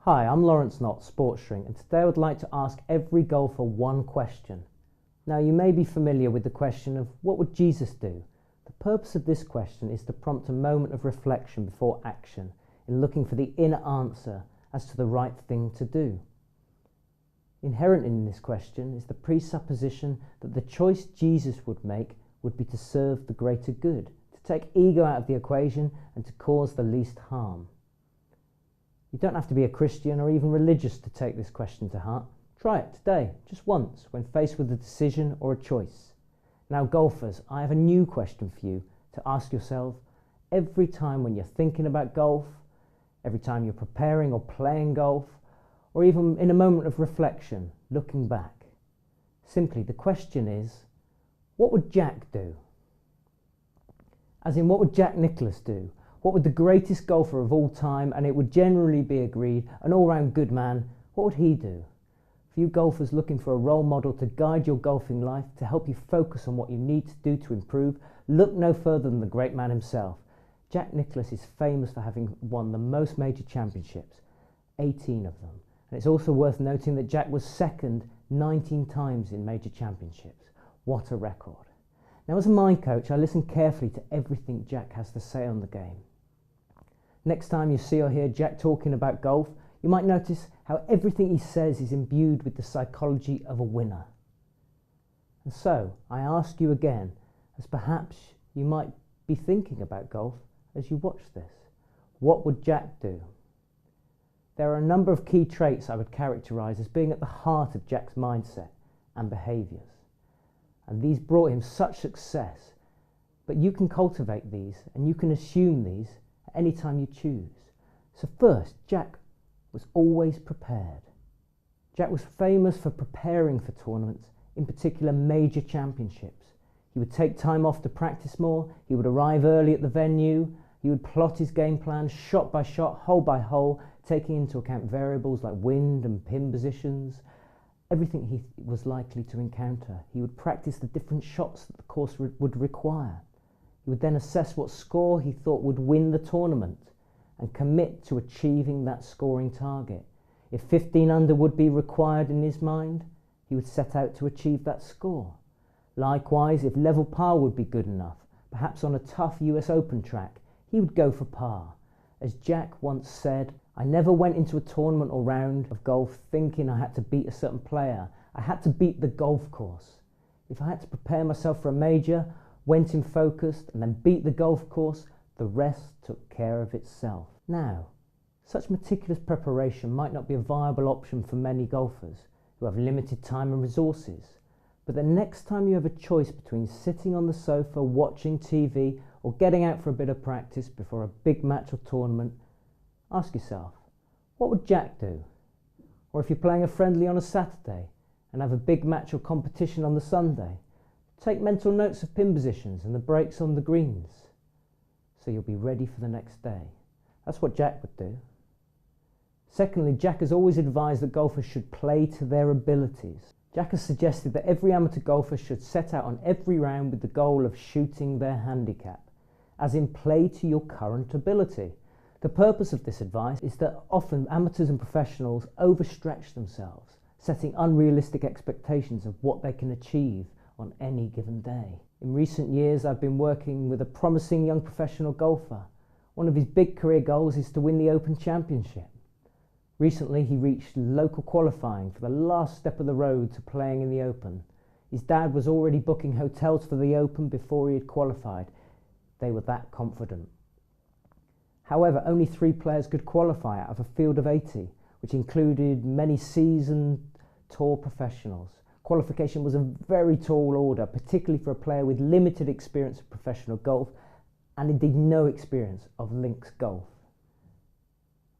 Hi, I'm Laurence Knott, Sports Shrink, and today I would like to ask every golfer one question. Now, you may be familiar with the question of what would Jesus do? The purpose of this question is to prompt a moment of reflection before action, in looking for the inner answer as to the right thing to do. Inherent in this question is the presupposition that the choice Jesus would make would be to serve the greater good, to take ego out of the equation and to cause the least harm. You don't have to be a Christian or even religious to take this question to heart. Try it today, just once, when faced with a decision or a choice. Now golfers, I have a new question for you to ask yourself every time when you're thinking about golf, every time you're preparing or playing golf, or even in a moment of reflection, looking back. Simply, the question is, what would Jack do? As in, what would Jack Nicklaus do? What would the greatest golfer of all time, and it would generally be agreed, an all-round good man, what would he do? For you golfers looking for a role model to guide your golfing life, to help you focus on what you need to do to improve, look no further than the great man himself. Jack Nicklaus is famous for having won the most major championships, 18 of them. And it's also worth noting that Jack was second 19 times in major championships. What a record. Now, as a mind coach, I listen carefully to everything Jack has to say on the game. Next time you see or hear Jack talking about golf, you might notice how everything he says is imbued with the psychology of a winner. And so, I ask you again, as perhaps you might be thinking about golf as you watch this, what would Jack do? There are a number of key traits I would characterise as being at the heart of Jack's mindset and behaviours. And these brought him such success, but you can cultivate these and you can assume these any time you choose. So first, Jack was always prepared. Jack was famous for preparing for tournaments, in particular major championships. He would take time off to practice more, he would arrive early at the venue, he would plot his game plan shot by shot, hole by hole, taking into account variables like wind and pin positions, everything he was likely to encounter. He would practice the different shots that the course would require. He would then assess what score he thought would win the tournament and commit to achieving that scoring target. If 15 under would be required in his mind, he would set out to achieve that score. Likewise, if level par would be good enough, perhaps on a tough US Open track, he would go for par. As Jack once said, I never went into a tournament or round of golf thinking I had to beat a certain player. I had to beat the golf course. If I had to prepare myself for a major, went in focused and then beat the golf course, the rest took care of itself. Now, such meticulous preparation might not be a viable option for many golfers who have limited time and resources. But the next time you have a choice between sitting on the sofa watching TV or getting out for a bit of practice before a big match or tournament, ask yourself, what would Jack do? Or if you're playing a friendly on a Saturday and have a big match or competition on the Sunday, take mental notes of pin positions and the breaks on the greens, so you'll be ready for the next day. That's what Jack would do. Secondly, Jack has always advised that golfers should play to their abilities. Jack has suggested that every amateur golfer should set out on every round with the goal of shooting their handicap, as in play to your current ability. The purpose of this advice is that often amateurs and professionals overstretch themselves, setting unrealistic expectations of what they can achieve on any given day. In recent years, I've been working with a promising young professional golfer. One of his big career goals is to win the Open Championship. Recently, he reached local qualifying for the last step of the road to playing in the Open. His dad was already booking hotels for the Open before he had qualified. They were that confident. However, only 3 players could qualify out of a field of 80, which included many seasoned tour professionals. Qualification was a very tall order, particularly for a player with limited experience of professional golf and indeed no experience of links golf.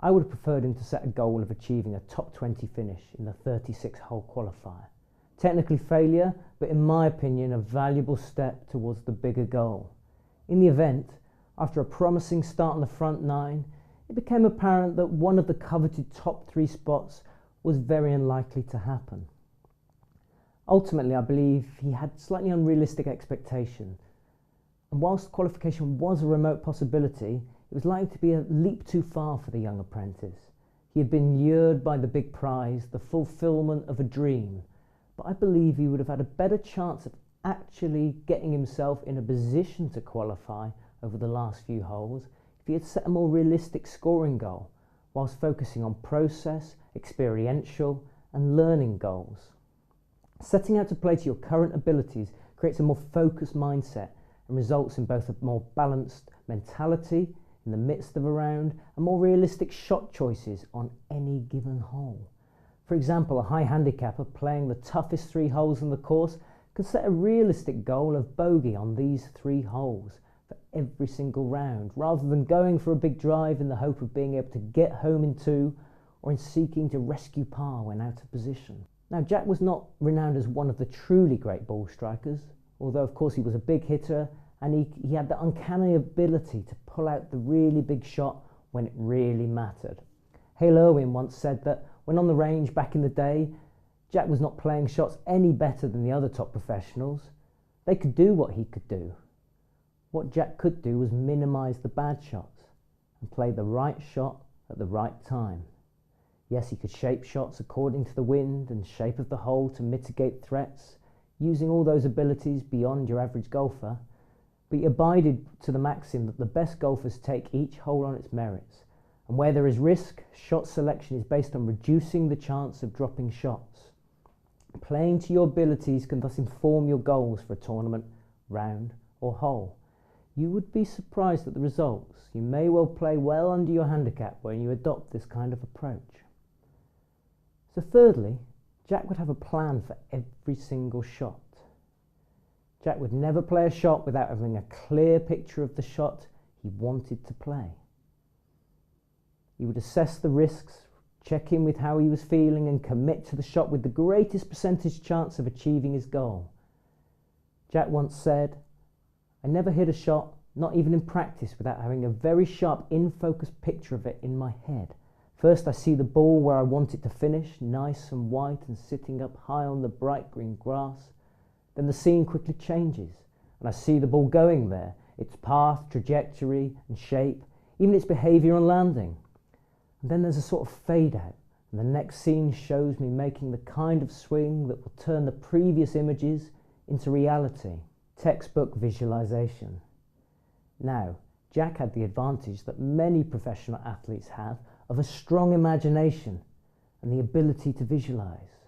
I would have preferred him to set a goal of achieving a top 20 finish in the 36-hole qualifier. Technically failure, but in my opinion a valuable step towards the bigger goal. In the event, after a promising start on the front 9, it became apparent that one of the coveted top 3 spots was very unlikely to happen. Ultimately, I believe he had slightly unrealistic expectations, and whilst qualification was a remote possibility, it was likely to be a leap too far for the young apprentice. He had been lured by the big prize, the fulfillment of a dream, but I believe he would have had a better chance of actually getting himself in a position to qualify over the last few holes if he had set a more realistic scoring goal, whilst focusing on process, experiential and learning goals. Setting out to play to your current abilities creates a more focused mindset and results in both a more balanced mentality in the midst of a round and more realistic shot choices on any given hole. For example, a high handicapper playing the toughest 3 holes in the course can set a realistic goal of bogey on these 3 holes for every single round, rather than going for a big drive in the hope of being able to get home in 2 or in seeking to rescue par when out of position. Now, Jack was not renowned as one of the truly great ball strikers, although of course he was a big hitter and he had the uncanny ability to pull out the really big shot when it really mattered. Hale Irwin once said that when on the range back in the day, Jack was not playing shots any better than the other top professionals. They could do what he could do. What Jack could do was minimise the bad shots and play the right shot at the right time. Yes, he could shape shots according to the wind and shape of the hole to mitigate threats, using all those abilities beyond your average golfer, but he abided to the maxim that the best golfers take each hole on its merits, and where there is risk, shot selection is based on reducing the chance of dropping shots. Playing to your abilities can thus inform your goals for a tournament, round or hole. You would be surprised at the results. You may well play well under your handicap when you adopt this kind of approach. So thirdly, Jack would have a plan for every single shot. Jack would never play a shot without having a clear picture of the shot he wanted to play. He would assess the risks, check in with how he was feeling and commit to the shot with the greatest percentage chance of achieving his goal. Jack once said, "I never hit a shot, not even in practice, without having a very sharp in-focus picture of it in my head. First I see the ball where I want it to finish, nice and white and sitting up high on the bright green grass. Then the scene quickly changes and I see the ball going there, its path, trajectory and shape, even its behaviour on landing. And then there's a sort of fade out and the next scene shows me making the kind of swing that will turn the previous images into reality." Textbook visualization. Now, Jack had the advantage that many professional athletes have of a strong imagination and the ability to visualize.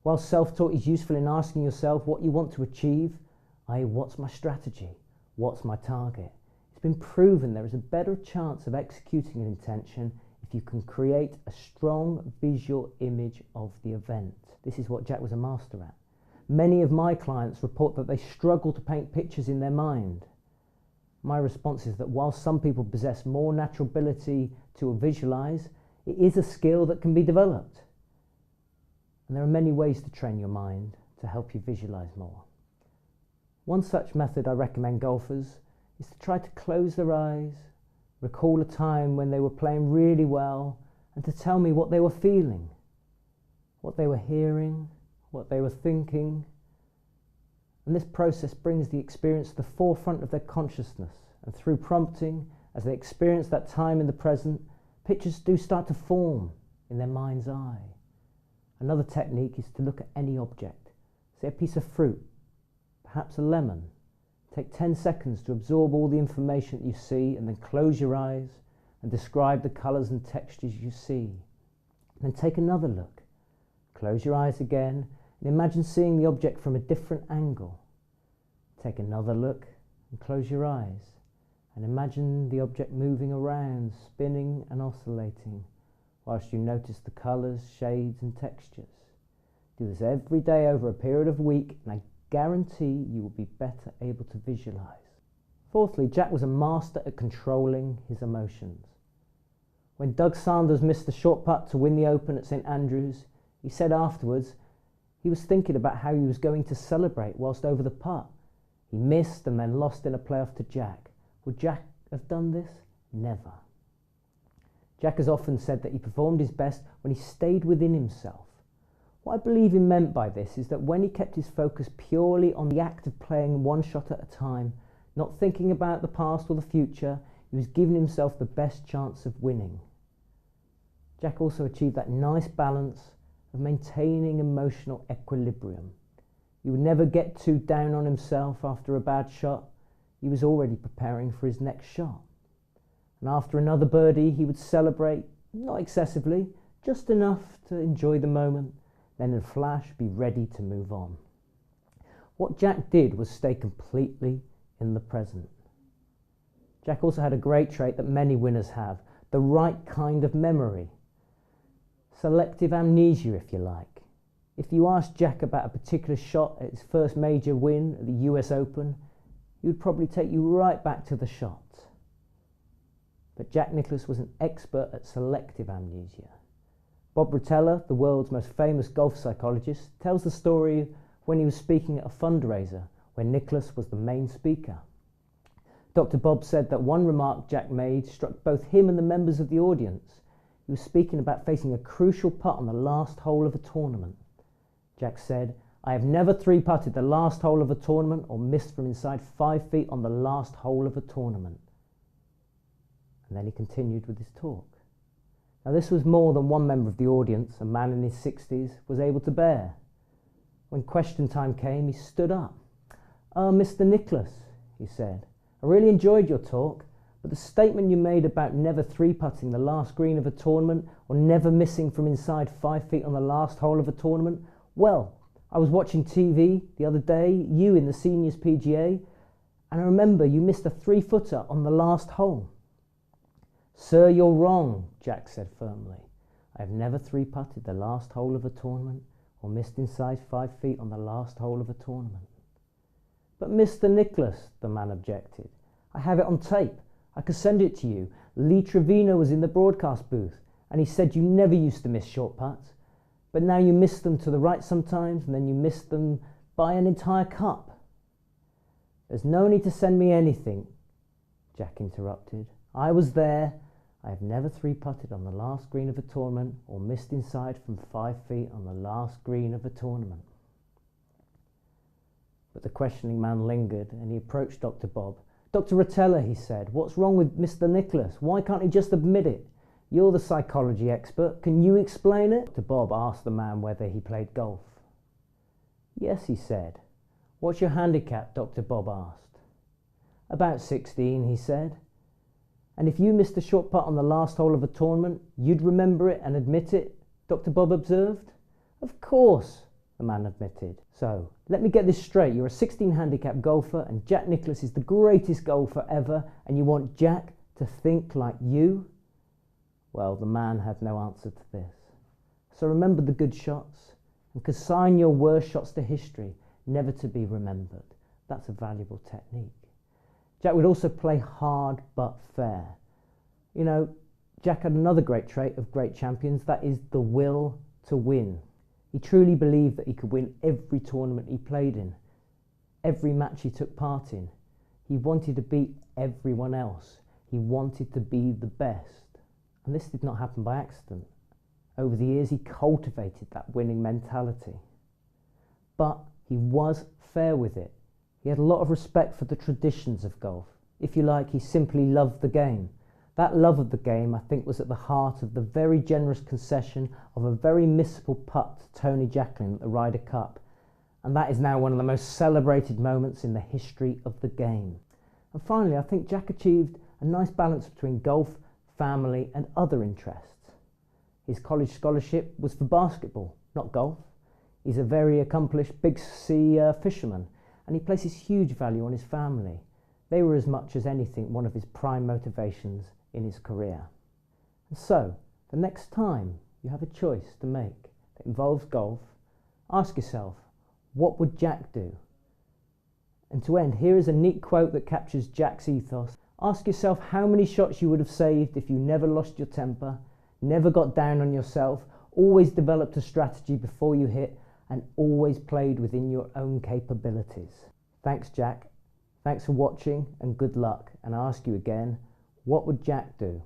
While self-taught is useful in asking yourself what you want to achieve, i.e. what's my strategy, what's my target, it's been proven there is a better chance of executing an intention if you can create a strong visual image of the event. This is what Jack was a master at. Many of my clients report that they struggle to paint pictures in their mind. My response is that while some people possess more natural ability to visualize, it is a skill that can be developed. And there are many ways to train your mind to help you visualize more. One such method I recommend golfers is to try to close their eyes, recall a time when they were playing really well, and to tell me what they were feeling, what they were hearing, what they were thinking. And this process brings the experience to the forefront of their consciousness, and through prompting, as they experience that time in the present, pictures do start to form in their mind's eye. Another technique is to look at any object, say a piece of fruit, perhaps a lemon. Take 10 seconds to absorb all the information that you see and then close your eyes and describe the colours and textures you see. Then take another look, close your eyes again and imagine seeing the object from a different angle. Take another look and close your eyes and imagine the object moving around, spinning and oscillating, whilst you notice the colours, shades and textures. Do this every day over a period of a week and I guarantee you will be better able to visualise. Fourthly, Jack was a master at controlling his emotions. When Doug Sanders missed the short putt to win the Open at St Andrews, he said afterwards he was thinking about how he was going to celebrate whilst over the putt. He missed and then lost in a playoff to Jack. Would Jack have done this? Never. Jack has often said that he performed his best when he stayed within himself. What I believe he meant by this is that when he kept his focus purely on the act of playing one shot at a time, not thinking about the past or the future, he was giving himself the best chance of winning. Jack also achieved that nice balance of maintaining emotional equilibrium. He would never get too down on himself after a bad shot. He was already preparing for his next shot. And after another birdie, he would celebrate, not excessively, just enough to enjoy the moment, then in a flash be ready to move on. What Jack did was stay completely in the present. Jack also had a great trait that many winners have, the right kind of memory. Selective amnesia, if you like. If you asked Jack about a particular shot at his first major win at the US Open, he would probably take you right back to the shot. But Jack Nicklaus was an expert at selective amnesia. Bob Rotella, the world's most famous golf psychologist, tells the story when he was speaking at a fundraiser where Nicklaus was the main speaker. Dr. Bob said that one remark Jack made struck both him and the members of the audience. He was speaking about facing a crucial putt on the last hole of a tournament. Jack said, "I have never three-putted the last hole of a tournament or missed from inside 5 feet on the last hole of a tournament." And then he continued with his talk. Now this was more than one member of the audience, a man in his 60s, was able to bear. When question time came, he stood up. Mr. Nicklaus," he said, "I really enjoyed your talk, but the statement you made about never three-putting the last green of a tournament or never missing from inside 5 feet on the last hole of a tournament, well, I was watching TV the other day, you in the Seniors PGA, and I remember you missed a 3-footer on the last hole." "Sir, you're wrong," Jack said firmly. "I have never three-putted the last hole of a tournament or missed inside 5 feet on the last hole of a tournament." "But Mr. Nicklaus," the man objected, "I have it on tape. I could send it to you. Lee Trevino was in the broadcast booth, and he said you never used to miss short putts. But now you miss them to the right sometimes, and then you miss them by an entire cup." "There's no need to send me anything," Jack interrupted. "I was there. I have never three-putted on the last green of a tournament or missed inside from 5 feet on the last green of a tournament." But the questioning man lingered, and he approached Dr. Bob. "Dr. Rotella," he said, "what's wrong with Mr. Nicklaus? Why can't he just admit it? You're the psychology expert. Can you explain it?" Dr. Bob asked the man whether he played golf. "Yes," he said. "What's your handicap?" Dr. Bob asked. "About 16, he said. "And if you missed a short putt on the last hole of a tournament, you'd remember it and admit it?" Dr. Bob observed. "Of course," the man admitted. "So, let me get this straight. You're a 16 handicap golfer and Jack Nicklaus is the greatest golfer ever and you want Jack to think like you?" Well, the man had no answer to this. So remember the good shots and consign your worst shots to history, never to be remembered. That's a valuable technique. Jack would also play hard but fair. You know, Jack had another great trait of great champions, that is the will to win. He truly believed that he could win every tournament he played in, every match he took part in. He wanted to beat everyone else. He wanted to be the best. And this did not happen by accident. Over the years, he cultivated that winning mentality. But he was fair with it. He had a lot of respect for the traditions of golf. If you like, he simply loved the game. That love of the game, I think, was at the heart of the very generous concession of a very missable putt to Tony Jacklin at the Ryder Cup. And that is now one of the most celebrated moments in the history of the game. And finally, I think Jack achieved a nice balance between golf, family, and other interests. His college scholarship was for basketball, not golf. He's a very accomplished big sea fisherman, and he places huge value on his family. They were as much as anything one of his prime motivations in his career. And so, the next time you have a choice to make that involves golf, ask yourself, what would Jack do? And to end, here is a neat quote that captures Jack's ethos. Ask yourself how many shots you would have saved if you never lost your temper, never got down on yourself, always developed a strategy before you hit, and always played within your own capabilities. Thanks, Jack. Thanks for watching and good luck. And I ask you again, what would Jack do?